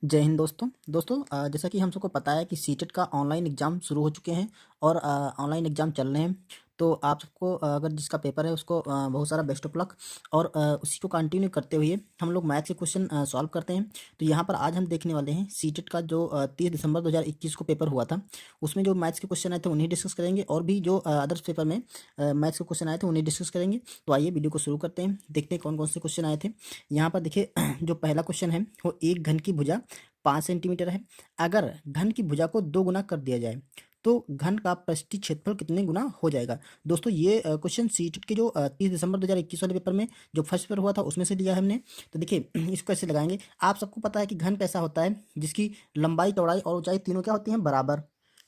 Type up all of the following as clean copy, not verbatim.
जय हिंद दोस्तों जैसा कि हम सबको पता है कि सीटेट का ऑनलाइन एग्ज़ाम शुरू हो चुके हैं और ऑनलाइन एग्ज़ाम चल रहे हैं। तो आप सबको अगर जिसका पेपर है उसको बहुत सारा बेस्ट ऑफ लक। और उसी को कंटिन्यू करते हुए हम लोग मैथ्स के क्वेश्चन सॉल्व करते हैं। तो यहाँ पर आज हम देखने वाले हैं सीटेट का जो 30 दिसंबर 2021 को पेपर हुआ था, उसमें जो मैथ्स के क्वेश्चन आए थे उन्हें डिस्कस करेंगे, और भी जो अदर्स पेपर में मैथ्स के क्वेश्चन आए थे उन्हें डिस्कस करेंगे। तो आइए वीडियो को शुरू करते हैं, देखते हैं कौन कौन से क्वेश्चन आए थे। यहाँ पर देखिए जो पहला क्वेश्चन है वो एक घन की भुजा 5 सेंटीमीटर है। अगर घन की भुजा को 2 गुना कर दिया जाए तो घन का पृष्ठीय क्षेत्रफल कितने गुना हो जाएगा। दोस्तों ये क्वेश्चन सीटेट के जो 30 दिसंबर 2021 वाले पेपर में जो फर्स्ट पेपर हुआ था उसमें से लिया है हमने। तो देखिए इसको कैसे लगाएंगे। आप सबको पता है कि घन कैसा होता है, जिसकी लंबाई चौड़ाई और ऊंचाई तीनों क्या होती हैं, बराबर।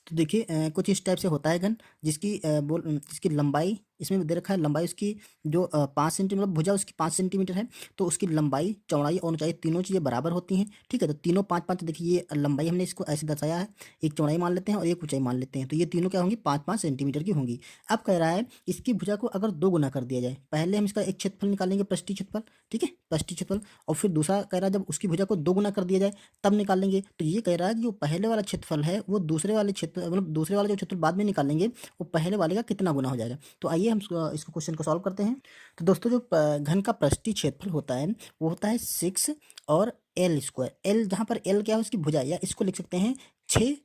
तो देखिए कुछ इस टाइप से होता है घन, जिसकी लंबाई इसमें दे रखा है। लंबाई उसकी जो 5 सेंटीमीटर, मतलब भुजा उसकी 5 सेंटीमीटर है, तो उसकी लंबाई चौड़ाई और ऊंचाई तीनों चीज़ें बराबर होती हैं। ठीक है, तो तीनों 5-5, देखिए ये लंबाई हमने इसको ऐसे दर्शाया है, एक चौड़ाई मान लेते हैं और एक ऊंचाई मान लेते हैं, तो ये तीनों क्या होंगी, 5-5 सेंटीमीटर की होंगी। अब कह रहा है इसकी भुजा को अगर 2 गुना कर दिया जाए, पहले हम इसका एक क्षेत्रफल निकालेंगे, पृष्ठीय क्षेत्रफल। ठीक है, पृष्ठीय क्षेत्रफल। और फिर दूसरा कह रहा है जब उसकी भुजा को 2 गुना कर दिया जाए तब निकालेंगे। तो ये कह रहा है कि जो पहले वाला क्षेत्रफल है वो दूसरे वाले क्षेत्र, मतलब दूसरे वाला जो क्षेत्रफल बाद में निकालेंगे वो पहले वाले का कितना गुना हो जाएगा। तो आइए हम इसको क्वेश्चन को सॉल्व करते हैं। तो दोस्तों जो घन का पृष्ठीय क्षेत्रफल होता है वो होता है 6 और एल स्क्वायर। एल, जहाँ पर एल क्या है उसकी भुजा, या इसको लिख सकते हैं 6,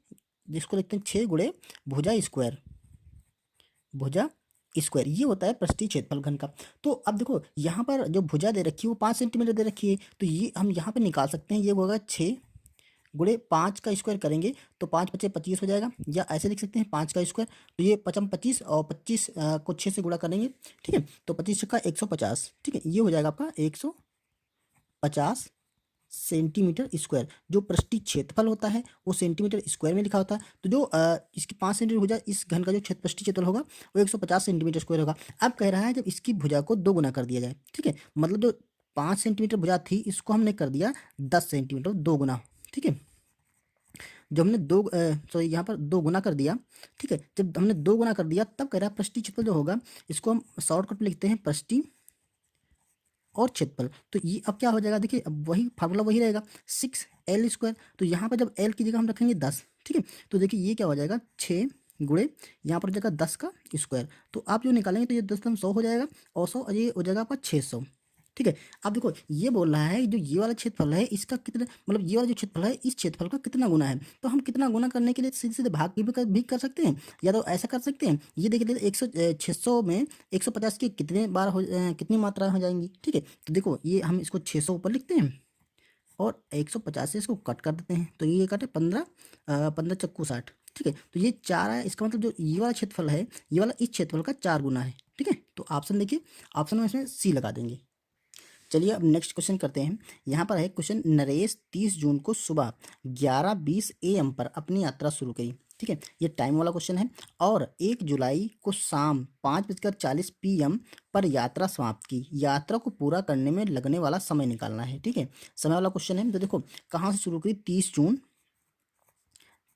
जिसको लिखते हैं 6 गुणे भुजा स्क्वायर। भुजा स्क्वायर ये होता है पृष्ठीय क्षेत्रफल घन का। तो अब देखो यहाँ पर जो भुजा दे रखी है वो 5 सेंटीमीटर दे रखी है, तो ये हम यहाँ पे निकाल सकते हैं। ये होगा 6 गुणे 5 का स्क्वायर करेंगे तो 5 पचे 25 हो जाएगा, या ऐसे लिख सकते हैं 5 का स्क्वायर। तो ये 5 25 और 25 को 6 से गुणा करेंगे। ठीक है, तो 25 का 150। ठीक है, ये हो जाएगा आपका 150 सेंटीमीटर स्क्वायर। जो पृष्ठीय क्षेत्रफल होता है वो सेंटीमीटर स्क्वायर में लिखा होता है। तो जो इसकी 5 सेंटीमीटर भुजा, इस घन का जो क्षेत्र पृष्ठीय क्षेत्रफल होगा वो 150 सेंटीमीटर स्क्वायर होगा। अब कह रहा है जब इसकी भुजा को 2 गुना कर दिया जाए। ठीक है, मतलब जो 5 सेंटीमीटर भुजा थी इसको हमने कर दिया 10 सेंटीमीटर, 2 गुना। ठीक है, जब हमने सॉरी यहाँ पर 2 गुना कर दिया। ठीक है, जब हमने 2 गुना कर दिया तब कह रहा है पृष्ठीय क्षेत्रफल जो होगा इसको हम शॉर्टकट में लिखते हैं पृष्ठीय और क्षेत्रफल। तो ये अब क्या हो जाएगा, देखिए अब वही फार्मूला वही रहेगा, 6 एल स्क्वायर। तो यहाँ पर जब एल की जगह हम रखेंगे 10। ठीक है, तो देखिए ये क्या हो जाएगा, 6 गुणे यहाँ पर हो जाएगा 10 का स्क्वायर। तो आप जो निकालेंगे तो ये 10 100 हो जाएगा, और 100 ये हो जाएगा आपका 600। ठीक है, अब देखो ये बोल रहा है जो ये वाला क्षेत्रफल है इसका कितना, मतलब ये वाला जो क्षेत्रफल है इस क्षेत्रफल का कितना गुना है। तो हम कितना गुना करने के लिए सीधे सीधे भाग भी कर सकते हैं, या तो ऐसा कर सकते हैं। ये देखिए 600 में 150 की कितने बार कितनी मात्रा हो जाएंगी। ठीक है, तो देखो ये हम इसको 600 ऊपर लिखते हैं और 150 से इसको कट कर देते हैं, तो ये कटे 15, 15 चक्कू 60। ठीक है, तो ये 4 है, इसका मतलब जो ये वाला क्षेत्रफल है ये वाला इस क्षेत्रफल का 4 गुना है। ठीक है, तो ऑप्शन देखिए, ऑप्शन में इसमें सी लगा देंगे। चलिए अब नेक्स्ट क्वेश्चन करते हैं। यहाँ पर है क्वेश्चन, नरेश 30 जून को सुबह 11:20 AM पर अपनी यात्रा शुरू करी। ठीक है, ये टाइम वाला क्वेश्चन है। और 1 जुलाई को शाम 5:40 PM पर यात्रा समाप्त की। यात्रा को पूरा करने में लगने वाला समय निकालना है। ठीक है, समय वाला क्वेश्चन है। तो देखो कहाँ से शुरू करी,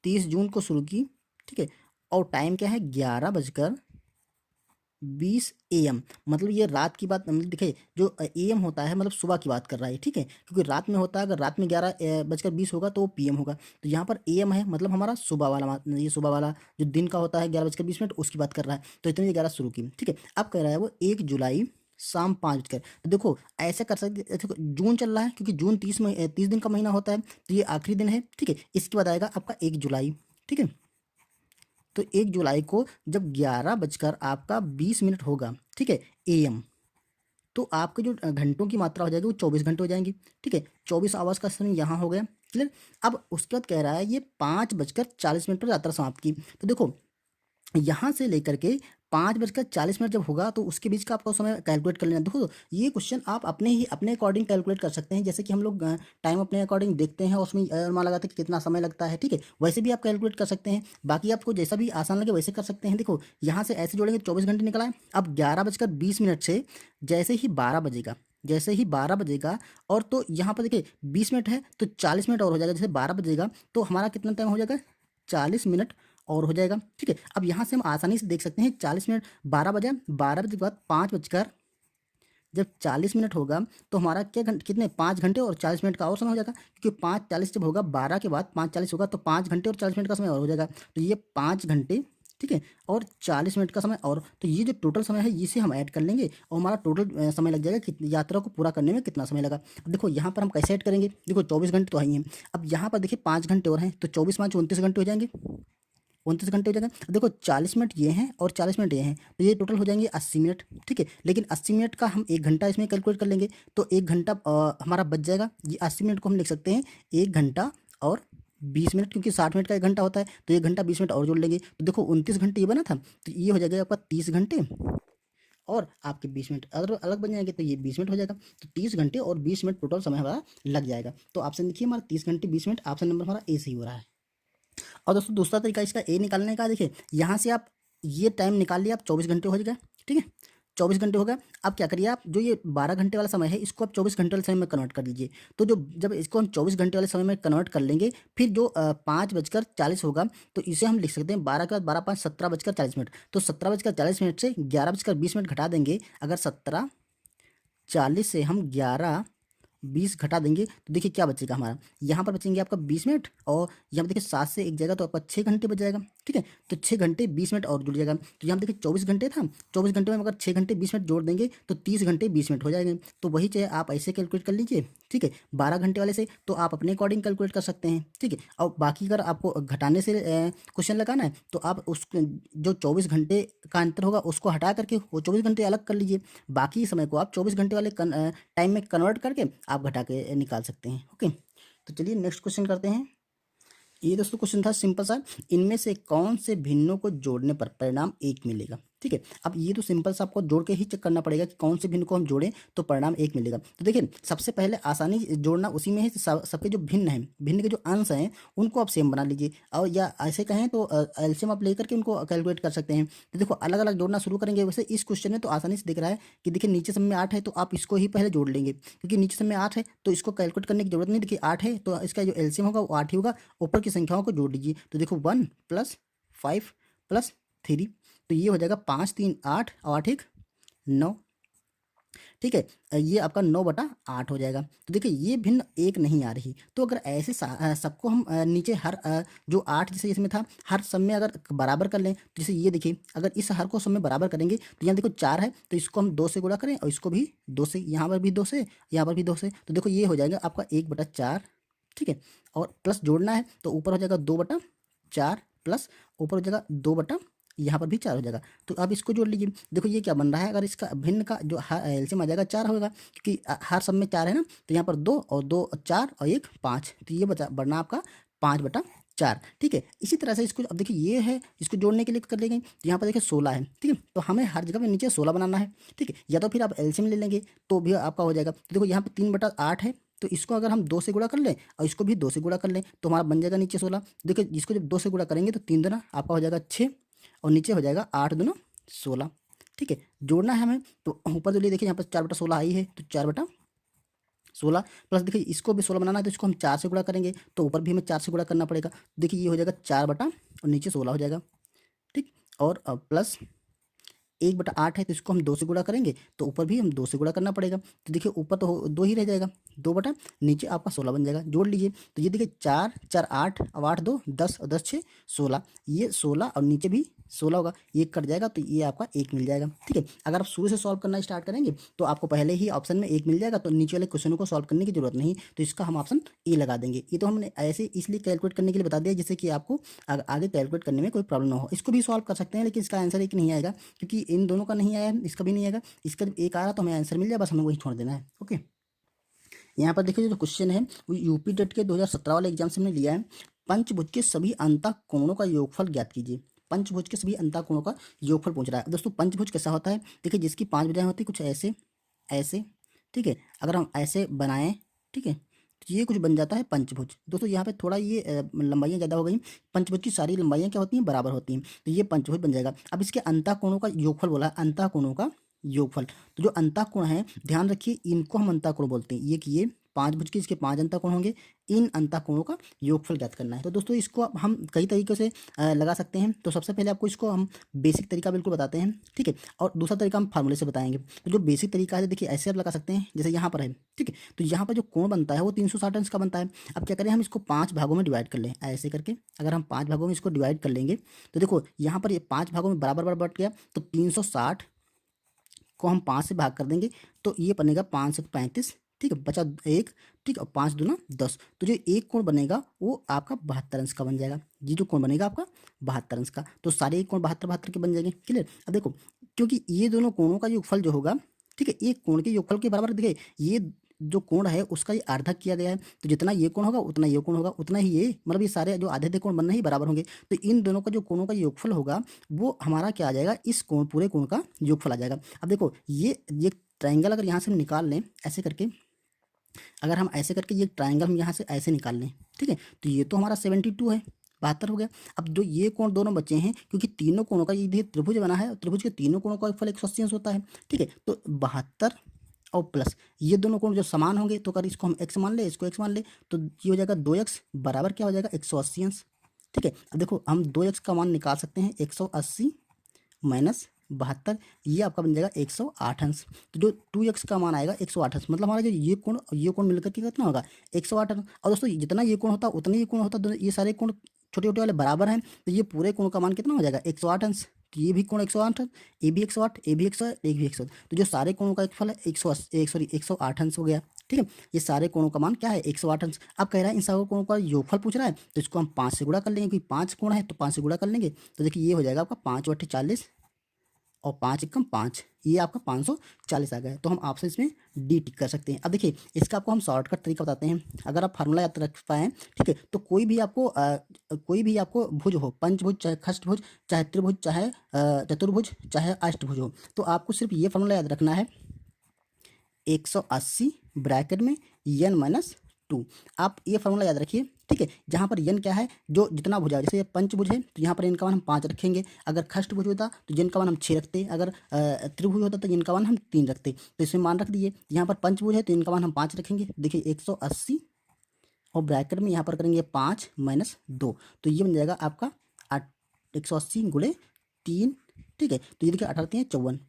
30 जून को शुरू की। ठीक है, और टाइम क्या है, 11:20 AM। मतलब ये रात की बात, मतलब देखिए जो AM होता है मतलब सुबह की बात कर रहा है। ठीक है, क्योंकि रात में होता है, अगर रात में 11:20 होगा तो वो PM होगा। तो यहाँ पर AM है, मतलब हमारा सुबह वाला ये सुबह वाला जो दिन का होता है 11:20 उसकी बात कर रहा है। तो इतनी 11 शुरू की। ठीक है, अब कह रहा है वो 1 जुलाई शाम 5 बजकर। तो देखो ऐसे कर सकते, देखो जून चल रहा है क्योंकि जून 30 दिन का महीना होता है, तो ये आखिरी दिन है। ठीक है, इसके बाद आएगा आपका 1 जुलाई। ठीक है, तो 1 जुलाई को जब 11:20 होगा, ठीक है, AM, तो आपके जो घंटों की मात्रा हो जाएगी वो 24 घंटे हो जाएंगी। ठीक है, 24 आवर्स का समय यहाँ हो गया। क्लियर। अब उसके बाद कह रहा है ये 5:40 पर यात्रा समाप्त की। तो देखो यहाँ से लेकर के 5:40 जब होगा तो उसके बीच का आपको समय कैलकुलेट कर लेना। देखो ये क्वेश्चन आप अपने अकॉर्डिंग कैलकुलेट कर सकते हैं, जैसे कि हम लोग टाइम अपने अकॉर्डिंग देखते हैं और उसमें अनुमान लगाते हैं कि कितना समय लगता है। ठीक है, वैसे भी आप कैलकुलेट कर सकते हैं, बाकी आपको जैसा भी आसान लगे वैसे कर सकते हैं। देखो यहाँ से ऐसे जोड़ेंगे 24 घंटे निकला है। अब 11:20 से जैसे ही 12 बजेगा, और तो यहाँ पर देखिए 20 मिनट है तो 40 मिनट और हो जाएगा। जैसे 12 बजेगा तो हमारा कितना टाइम हो जाएगा, 40 मिनट और हो जाएगा। ठीक है, अब यहाँ से हम आसानी से देख सकते हैं 40 मिनट, 12 बजे, 12 बजे के बाद जब 40 मिनट होगा तो हमारा क्या कितने 5 घंटे और 40 मिनट का और समय हो जाएगा, क्योंकि 5:40 जब होगा 12 के बाद 5:40 होगा तो 5 घंटे और 40 मिनट का समय और हो जाएगा। तो ये 5 घंटे, ठीक है, और 40 मिनट का समय, और तो ये जो टोटल समय है इसे हम ऐड कर लेंगे और हमारा टोटल समय लग जाएगा कितनी, यात्रा को पूरा करने में कितना समय लगा। अब देखो यहाँ पर हम कैसे ऐड करेंगे, देखो 24 घंटे तो है ही हैं। अब यहाँ पर देखिए 5 घंटे और हैं तो 24 5 29 घंटे हो जाएंगे, 29 घंटे हो जाएगा। अब देखो 40 मिनट ये हैं और 40 मिनट ये हैं तो ये टोटल हो जाएंगे 80 मिनट, ठीक है। लेकिन 80 मिनट का हम 1 घंटा इसमें कैलकुलेट कर लेंगे तो 1 घंटा हमारा बच जाएगा। ये 80 मिनट को हम लिख सकते हैं 1 घंटा और 20 मिनट, क्योंकि 60 मिनट का 1 घंटा होता है तो 1 घंटा 20 मिनट और जोड़ लेंगे तो देखो 29 घंटे ये बना था, तो ये हो जाएगा आपका 30 घंटे और आपके 20 मिनट अगर अलग बन जाएंगे तो ये 20 मिनट हो जाएगा। तो 30 घंटे और 20 मिनट टोटल समय हमारा लग जाएगा। तो ऑप्शन देखिए हमारा 30 घंटे 20 मिनट, ऑप्शन नंबर हमारा ए सही हो रहा है। और दोस्तों दूसरा तरीका इसका ए निकालने का, देखिए यहाँ से आप ये टाइम निकाल लिया, आप 24 घंटे हो जाएगा, ठीक है, 24 घंटे हो गया। अब क्या करिए आप, जो ये 12 घंटे वाला समय है इसको आप 24 घंटे वाले समय में कन्वर्ट कर लीजिए। तो जो जब इसको हम 24 घंटे वाले समय में कन्वर्ट कर लेंगे फिर जो 5:40 होगा तो इसे हम लिख सकते हैं 12 के बाद 12 5 17:40 तो 17:40 से 11:20 घटा देंगे। अगर 17:40 से हम 11:20 घटा देंगे तो देखिए क्या बचेगा हमारा, यहाँ पर बचेंगे आपका 20 मिनट और यहाँ पर देखिए 7 से 1 जाएगा तो आपका 6 घंटे बच जाएगा, ठीक है। तो 6 घंटे 20 मिनट और जुड़ जाएगा। तो यहाँ देखिए 24 घंटे था, 24 घंटे में अगर 6 घंटे 20 मिनट जोड़ देंगे तो 30 घंटे 20 मिनट हो जाएंगे। तो वही चाहे आप ऐसे कैलकुलेट कर लीजिए, ठीक है, 12 घंटे वाले से तो आप अपने अकॉर्डिंग कैलकुलेट कर सकते हैं, ठीक है। और बाकी अगर आपको घटाने से क्वेश्चन लगाना है तो आप उस जो 24 घंटे का अंतर होगा उसको हटा करके वो 24 घंटे अलग कर लीजिए, बाकी समय को आप 24 घंटे वाले टाइम में कन्वर्ट करके आप घटा के निकाल सकते हैं। ओके, तो चलिए नेक्स्ट क्वेश्चन करते हैं। ये दोस्तों क्वेश्चन था सिंपल सा, इनमें से कौन से भिन्नों को जोड़ने पर परिणाम 1 मिलेगा, ठीक है। अब ये तो सिंपल सा आपको जोड़ के ही चेक करना पड़ेगा कि कौन से भिन्न को हम जोड़ें तो परिणाम 1 मिलेगा। तो देखिए सबसे पहले आसानी जोड़ना उसी में है, सबके जो भिन्न हैं, भिन्न के जो अंश हैं उनको आप सेम बना लीजिए, और या ऐसे कहें तो एलसीएम आप लेकर के उनको कैलकुलेट कर सकते हैं। तो देखो अलग अलग जोड़ना शुरू करेंगे। वैसे इस क्वेश्चन में तो आसानी से दिख रहा है कि देखिए नीचे सब में 8 है तो आप इसको ही पहले जोड़ लेंगे, क्योंकि नीचे सब में 8 है तो इसको कैलकुलेट करने की जरूरत नहीं। देखिए 8 है तो इसका जो एलसीएम होगा वो 8 ही होगा, ऊपर की संख्याओं को जोड़ लीजिए। तो देखो 1 + 5 + 3 तो ये हो जाएगा 5 3 8 और 8 1 9, ठीक है। ये आपका 9/8 हो जाएगा। तो देखिए ये भिन्न 1 नहीं आ रही, तो अगर ऐसे सबको हम नीचे हर जो 8 जैसे इसमें था हर सब में अगर बराबर कर लें, तो जैसे ये देखिए अगर इस हर को सब में बराबर करेंगे तो यहाँ देखो 4 है तो इसको हम 2 से गुणा करें और इसको भी 2 से, यहाँ पर भी 2 से, यहाँ पर भी 2 से, तो देखो ये हो जाएगा आपका 1/4, ठीक है। और प्लस जोड़ना है तो ऊपर हो जाएगा 2/4 प्लस ऊपर हो जाएगा 2 यहाँ पर भी 4 हो जाएगा। तो अब इसको जोड़ लीजिए, देखो ये क्या बन रहा है, अगर इसका भिन्न का जो एलसीएम आ जाएगा 4 होगा, क्योंकि हर सब में 4 है ना, तो यहाँ पर 2 और 2 4 और 1 5, तो ये बनना आपका 5/4, ठीक है। इसी तरह से इसको अब देखिए ये है, इसको जोड़ने के लिए कर लेंगे तो यहाँ पर देखिए 16 है, ठीक है। तो हमें हर जगह पे नीचे 16 बनाना है, ठीक है। या तो फिर आप एलसीएम ले लेंगे तो भी आपका हो जाएगा। तो देखो यहाँ पे 3/8 है तो इसको अगर हम 2 से गुणा कर लें और इसको भी 2 से गुणा कर लें तो हमारा बन जाएगा नीचे 16। देखिए इसको जब 2 से गुणा करेंगे तो 3 दूना आपका हो जाएगा 6 और नीचे हो जाएगा 8 दूना 16, ठीक है। जोड़ना है हमें तो ऊपर जो लिए देखिए यहाँ पर 4/16 आई है तो 4/16 प्लस देखिए इसको भी 16 बनाना है तो इसको हम 4 से गुणा करेंगे तो ऊपर भी हमें 4 से गुणा करना पड़ेगा। देखिए ये हो जाएगा 4 और नीचे 16 हो जाएगा, ठीक। और प्लस 1/8 है तो इसको हम 2 से गुणा करेंगे तो ऊपर भी हम 2 से गुणा करना पड़ेगा। तो देखिए ऊपर तो 2 ही रह जाएगा, 2 नीचे आपका 16 बन जाएगा। जोड़ लीजिए तो ये देखिए 4 4 8 और 8 2 10 और 10 6 16, ये 16 और नीचे भी 16 होगा, ये कट जाएगा तो ये आपका 1 मिल जाएगा, ठीक है। अगर आप शुरू से सॉल्व करना स्टार्ट करेंगे तो आपको पहले ही ऑप्शन में 1 मिल जाएगा, तो नीचे वाले क्वेश्चन को सॉल्व करने की जरूरत नहीं, तो इसका हम ऑप्शन ए लगा देंगे। ये तो हमने ऐसे इसलिए कैलकुलेट करने के लिए बता दिया जिससे कि आपको आगे कैलकुलेट करने में कोई प्रॉब्लम ना हो। इसको भी सॉल्व कर सकते हैं लेकिन इसका आंसर एक नहीं आएगा, क्योंकि इन दोनों का नहीं आया, इसका भी नहीं आएगा, इसका जब एक आ रहा तो हमें आंसर मिल जाए, बस हमें वही छोड़ देना है। ओके, यहाँ पर देखिए जो क्वेश्चन है वो यूपी टेट के 2017 वाले एग्जाम से हमने लिया है। पंचभुज के सभी अंतः कोणों का योगफल ज्ञात कीजिए। पंचभुज के सभी अंतः कोणों का योगफल पूछ रहा है। दोस्तों पंचभुज कैसा होता है, देखिए जिसकी 5 भुजाएं होती है कुछ ऐसे ऐसे, ठीक है। अगर हम ऐसे बनाएं, ठीक है, तो ये कुछ बन जाता है पंचभुज। दोस्तों यहाँ पे थोड़ा ये लंबाइयाँ ज़्यादा हो गई, पंचभुज की सारी लंबाइयाँ क्या होती हैं, बराबर होती हैं, तो ये पंचभुज बन जाएगा। अब इसके अंतः कोणों का योगफल बोला है, अंतः कोणों का योगफल। तो जो अंतः कोण है ध्यान रखिए इनको हम अंतः कोण बोलते हैं, ये कि ये 5 भुज के इसके 5 अंतःकोण होंगे, इन अंतःकोणों का योगफल ज्ञात करना है। तो दोस्तों इसको हम कई तरीक़ों से लगा सकते हैं। तो सबसे पहले आपको इसको हम बेसिक तरीका बिल्कुल बताते हैं, ठीक है, और दूसरा तरीका हम फार्मूले से बताएंगे। तो जो बेसिक तरीका है देखिए ऐसे आप लगा सकते हैं जैसे यहाँ पर है, ठीक है। तो यहाँ पर जो कोण बनता है वो 360 अंश का बनता है। अब क्या करें, हम इसको 5 भागों में डिवाइड कर लें ऐसे करके। अगर हम 5 भागों में इसको डिवाइड कर लेंगे तो देखो यहाँ पर ये 5 भागों में बराबर बराबर बट गया, तो 360 को हम 5 से भाग कर देंगे तो ये बनेगा 5 से 35, ठीक है, बचा 1, ठीक, और 5 दूना 10। तो जो एक कोण बनेगा वो आपका 72 अंश का बन जाएगा। ये जो कोण बनेगा आपका 72 अंश का, तो सारे एक कोण 72 72 के बन जाएंगे। क्लियर। अब देखो क्योंकि ये दोनों कोणों का योगफल जो होगा, ठीक है, एक कोण के योगफल के बराबर, देखिए ये जो कोण है उसका ये आधा किया गया है, तो जितना ये कोण होगा उतना ये कोण होगा, उतना ही ये, मतलब ये सारे जो आधे आधे कोण बनने ही बराबर होंगे। तो इन दोनों का जो कोणों का योगफल होगा वो हमारा क्या आ जाएगा, इस कोण पूरे कोण का योगफल आ जाएगा। अब देखो ये ट्रायंगल अगर यहाँ से हम निकाल लें ऐसे करके, अगर हम ऐसे करके ये ट्रायंगल हम यहाँ से ऐसे निकाल लें, ठीक है, तो ये तो हमारा 72 है, 72 हो गया। अब जो ये कोण दोनों बचे हैं, क्योंकि तीनों कोणों का ये त्रिभुज बना है, त्रिभुज के तीनों कोणों का फल 180 अंश होता है, ठीक है। तो 72 और प्लस ये दोनों कोण जो समान होंगे, तो अगर इसको हम x मान ले, इसको x मान ले, तो ये हो जाएगा 2x बराबर क्या हो जाएगा 180 अंश, ठीक है। अब देखो हम 2x का मान निकाल सकते हैं, 180 माइनस 72, ये आपका बन जाएगा 108 अंश। तो जो 2x का मान आएगा 108 अंश, मतलब हमारा जो ये कोण मिलकर के कितना होगा 108 अंश। और दोस्तों जितना ये कोण होता है उतना ये कोण होता है, ये सारे कोण छोटे छोटे वाले बराबर हैं, तो ये पूरे कोण का मान कितना हो जाएगा 108 अंश। तो ये भी कोण 108 अंश, ये भी 108, ये भी 108, ये भी 108। तो जो सारे कोणों का फल है 108 अंश हो गया, ठीक है। ये सारे कोणों का मान क्या है 108 अंश। अब कह रहा है इन सारे कोणों का योगफल पूछ रहा है, तो इसको हम 5 से गुणा कर लेंगे, क्योंकि 5 कोण है तो 5 से गुणा कर लेंगे। तो देखिए ये हो जाएगा आपका 5 बटे 40 और 5 एकम 5, ये आपका 540 आ गया। तो हम ऑप्शन इसमें डी टिक कर सकते हैं। अब देखिए इसका आपको हम शॉर्टकट तरीका बताते हैं। अगर आप फार्मूला याद रख पाएँ, ठीक है, तो कोई भी आपको भुज हो, पंचभुज चाहे खष्टभुज चाहे त्रिभुज चाहे चतुर्भुज चाहे अष्टभुज हो, तो आपको सिर्फ ये फार्मूला याद रखना है, 180 ब्रैकेट में n माइनस 2। आप ये फार्मूला याद रखिए, ठीक है। जहाँ पर n क्या है, जो जितना भुजा, जैसे ये पंचभुज है तो यहाँ पर n का मान हम 5 रखेंगे। अगर खष्टभुज होता तो n का मान हम 6 रखते। अगर त्रिभुज होता तो n का मान हम 3 रखते। तो इसमें मान रख दिए। यहाँ पर पंचभुज है तो n का मान हम 5 रखेंगे। देखिए 180 और ब्रैकेट में यहाँ पर करेंगे 5 माइनस 2, तो ये बन जाएगा आपका 180 गुणे 3, ठीक है। तो ये देखिए 18 54,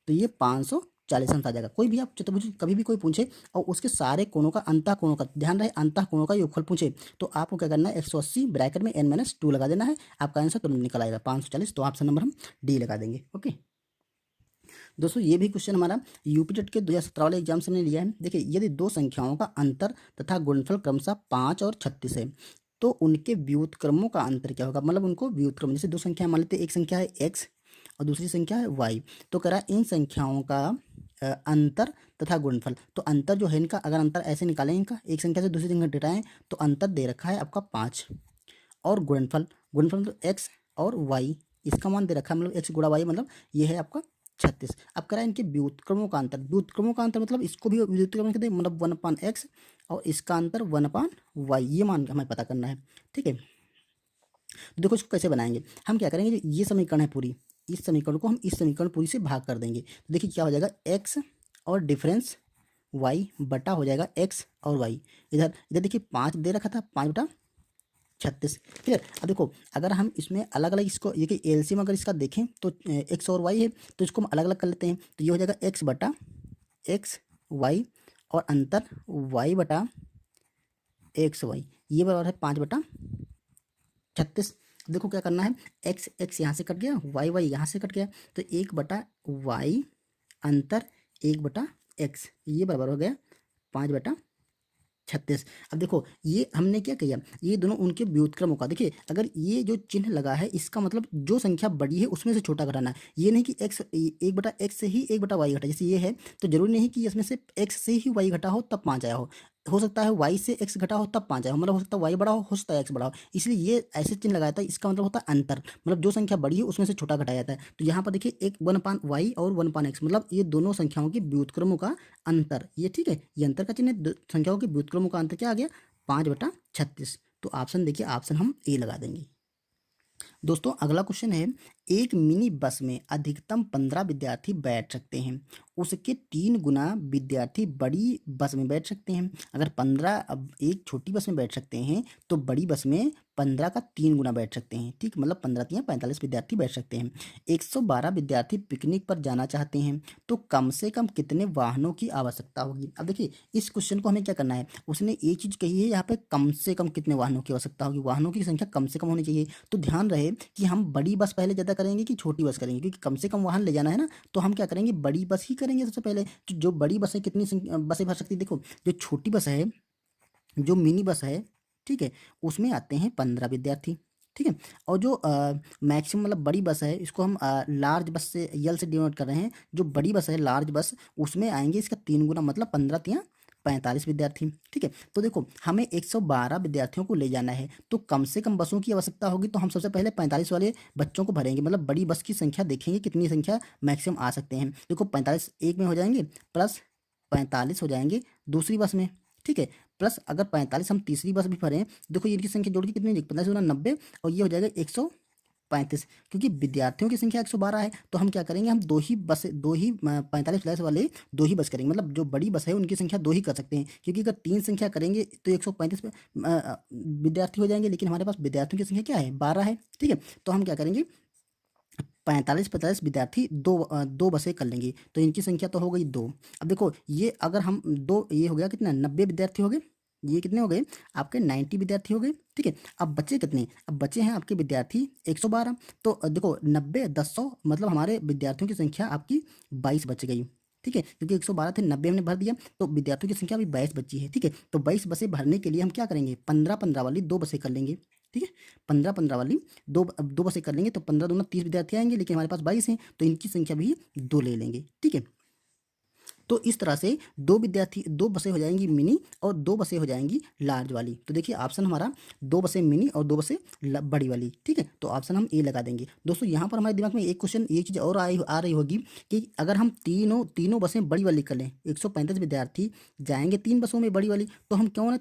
तो ये 540 अंश आ जाएगा। कोई भी आप चतुर्भुज कभी भी कोई पूछे और उसके सारे कोणों का अंतःकोणों का ध्यान रहे, अंतःकोणों का योगफल पूछे, तो आपको क्या करना है 180 ब्रैकेट में n माइनस 2 लगा देना है, आपका आंसर तुरंत निकल आएगा 540। तो ऑप्शन नंबर हम डी लगा देंगे। ओके दोस्तों, ये भी क्वेश्चन हमारा यूपी टेट के 2017 वाले एग्जाम से हमने लिया है। देखिए यदि दो संख्याओं का अंतर तथा गुणनफल क्रमशः 5 और 36 है, तो उनके व्युत्क्रमों का अंतर क्या होगा। मतलब उनको व्युत्क्रम, जैसे दो संख्या मान लेते हैं, एक संख्या है x और दूसरी संख्या है y, तो कह रहा है इन संख्याओं का अंतर तथा गुणनफल। तो अंतर जो है इनका, अगर अंतर ऐसे निकालें, इनका एक संख्या से दूसरी संख्या घटाएं, तो अंतर दे रखा है आपका 5, और गुणनफल मतलब x और y, इसका मान दे रखा है, मतलब x गुणा y, मतलब ये है आपका 36। अब कह रहा है इनके व्युत्क्रमों का अंतर, व्युत्क्रमों का अंतर मतलब इसको भी व्युत्क्रम कहते हैं, मतलब 1/x और इसका अंतर 1/y, ये मान हमें पता करना है, ठीक है। तो देखो इसको कैसे बनाएंगे, हम क्या करेंगे, ये समीकरण है पूरी, इस समीकरण को हम इस समीकरण पूरी से भाग कर देंगे। तो देखिए क्या हो जाएगा, x और डिफरेंस y बटा हो जाएगा x और y। इधर इधर देखिए 5 दे रखा था, 5/36, क्लियर। अब देखो अगर हम इसमें अलग अलग इसको, ये कि एलसीएम अगर इसका देखें तो x और y है, तो इसको हम अलग अलग कर लेते हैं। तो ये हो जाएगा x बटा x y और अंतर y बटा x y, ये बराबर है 5/36। देखो क्या करना है, x x यहाँ से कट गया, y y यहाँ से कट गया, तो 1/y अंतर 1/x, ये बराबर हो गया 5/36। अब देखो ये हमने क्या किया, ये दोनों उनके व्युत्क्रमों का, देखिए अगर ये जो चिन्ह लगा है इसका मतलब जो संख्या बड़ी है उसमें से छोटा घटाना है। ये नहीं कि x 1/x से ही 1/y घटा, जैसे ये है तो जरूरी नहीं कि इसमें से x से ही y घटा हो तब 5 आया हो सकता है y से x घटा हो तब 5 आया हो, मतलब हो सकता है y बड़ा हो सकता है x बड़ा हो, इसलिए ये ऐसे चिन्ह लगाया था। इसका मतलब होता है अंतर, मतलब जो संख्या बड़ी है उसमें से छोटा घटाया जाता है। तो यहाँ पर देखिए एक 1/y और 1/x, मतलब ये दोनों संख्याओं के व्युत्क्रमों का अंतर, ये ठीक है, ये अंतर का चिन्ह है, संख्याओं के व्युत्क्रमों का अंतर क्या आ गया 5/36। तो ऑप्शन देखिए, ऑप्शन हम ए लगा देंगे। दोस्तों अगला क्वेश्चन है, एक मिनी बस में अधिकतम 15 विद्यार्थी बैठ सकते हैं, उसके 3 गुना विद्यार्थी बड़ी बस में बैठ सकते हैं। अगर 15 अब एक छोटी बस में बैठ सकते हैं, तो बड़ी बस में 15 का 3 गुना बैठ सकते हैं, ठीक? मतलब 15 तिया 45 विद्यार्थी बैठ सकते हैं। 112 विद्यार्थी पिकनिक पर जाना चाहते हैं, तो कम से कम कितने वाहनों की आवश्यकता होगी? अब देखिए, इस क्वेश्चन को हमें क्या करना है, उसने एक चीज़ कही है यहाँ पे, कम से कम कितने वाहनों की आवश्यकता होगी, वाहनों की संख्या कम से कम होनी चाहिए। तो ध्यान रहे कि हम बड़ी बस पहले ज़्यादा करेंगे कि छोटी बस करेंगे, क्योंकि कम से कम वाहन ले जाना है ना, तो हम क्या करेंगे, बड़ी बस ही करेंगे सबसे पहले। तो जो बड़ी बस है कितनी बसें भर सकती है, देखो जो छोटी बस है, जो मिनी बस है, ठीक है, उसमें आते हैं 15 विद्यार्थी, ठीक है। और जो मैक्सिमम मतलब बड़ी बस है, इसको हम लार्ज बस से यल से डिनोट कर रहे हैं। जो बड़ी बस है लार्ज बस, उसमें आएंगे इसका 3 गुना, मतलब 15 तिया 45 विद्यार्थी, ठीक है। तो देखो हमें 112 विद्यार्थियों को ले जाना है, तो कम से कम बसों की आवश्यकता होगी, तो हम सबसे पहले 45 वाले बच्चों को भरेंगे, मतलब बड़ी बस की संख्या देखेंगे कितनी संख्या मैक्सिमम आ सकते हैं। देखो 45 एक में हो जाएंगे, प्लस 45 हो जाएंगे दूसरी बस में, ठीक है। प्लस अगर 45 हम तीसरी बस भी भरें, देखो ये इनकी संख्या जोड़ के कितनी हो जाएगी, 45 गुना 90, और ये हो जाएगा 135। क्योंकि विद्यार्थियों की संख्या 112 है, तो हम क्या करेंगे, हम दो ही 45 प्लस वाले दो ही बस करेंगे, मतलब जो बड़ी बस है उनकी संख्या दो ही कर सकते हैं, क्योंकि अगर तीन संख्या करेंगे तो 135 विद्यार्थी हो जाएंगे, लेकिन हमारे पास विद्यार्थियों की संख्या क्या है, 12 है, ठीक है। तो हम क्या करेंगे, 45 विद्यार्थी दो बसें कर लेंगे, तो इनकी संख्या तो हो गई दो। अब देखो ये अगर हम दो, ये हो गया कितना, 90 विद्यार्थी हो गए, ये कितने हो गए आपके, 90 विद्यार्थी हो गए, ठीक है। अब बचे कितने, अब बचे हैं आपके विद्यार्थी 112। तो देखो 90 10 100, मतलब हमारे विद्यार्थियों की संख्या आपकी 22 बच गई, ठीक है। क्योंकि 112 थे, 90 हमने भर दिया, तो विद्यार्थियों की संख्या अभी 22 बची है, ठीक है। तो 22 बसें भरने के लिए हम क्या करेंगे, 15-15 वाली दो बसें कर लेंगे, ठीक है। 15-15 वाली दो बसें कर लेंगे, तो 15 दूना 30 विद्यार्थी आएंगे, लेकिन हमारे पास 22 हैं, तो इनकी संख्या भी दो ले लेंगे, ठीक है। तो इस तरह से दो बसें हो जाएंगी मिनी, और दो बसें हो जाएंगी लार्ज वाली। तो देखिए ऑप्शन हमारा दो बसें मिनी और दो बसें बड़ी वाली, ठीक है। तो ऑप्शन हम ए लगा देंगे। दोस्तों यहाँ पर हमारे दिमाग में एक क्वेश्चन, एक चीज़ और आ रही होगी कि अगर हम तीनों तीनों बसें बड़ी वाली कर लें, 135 विद्यार्थी जाएंगे तीन बसों में बड़ी वाली, तो हम क्यों ना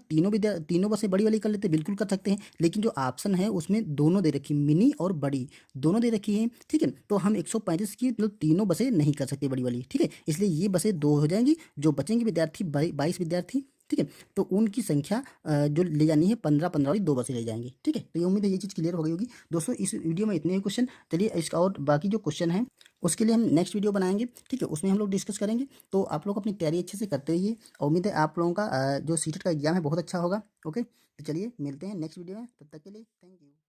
तीनों बसें बड़ी वाली कर लेते, बिल्कुल कर सकते हैं। लेकिन जो ऑप्शन है उसमें दोनों दे रखी, मिनी और बड़ी दोनों दे रखी है, ठीक है। तो हम 135 की मतलब तीनों बसें नहीं कर सकते बड़ी वाली, ठीक है। इसलिए ये बसें दो हो जाएंगी, जो बचेंगे विद्यार्थी 22 विद्यार्थी, ठीक है। तो उनकी संख्या जो ले जानी है 15-15 वाली दो बसें ले जाएंगे, ठीक है। तो ये उम्मीद है ये चीज़ क्लियर हो गई होगी दोस्तों। इस वीडियो में इतने ही क्वेश्चन, चलिए इसका और बाकी जो क्वेश्चन है उसके लिए हम नेक्स्ट वीडियो बनाएंगे, ठीक है। उसमें हम लोग डिस्कस करेंगे। तो आप लोग अपनी तैयारी अच्छे से करते रहिए, और उम्मीद है आप लोगों का जो सीटेट का एग्जाम है बहुत अच्छा होगा, ओके। तो चलिए मिलते हैं नेक्स्ट वीडियो में, तब तक के लिए थैंक यू।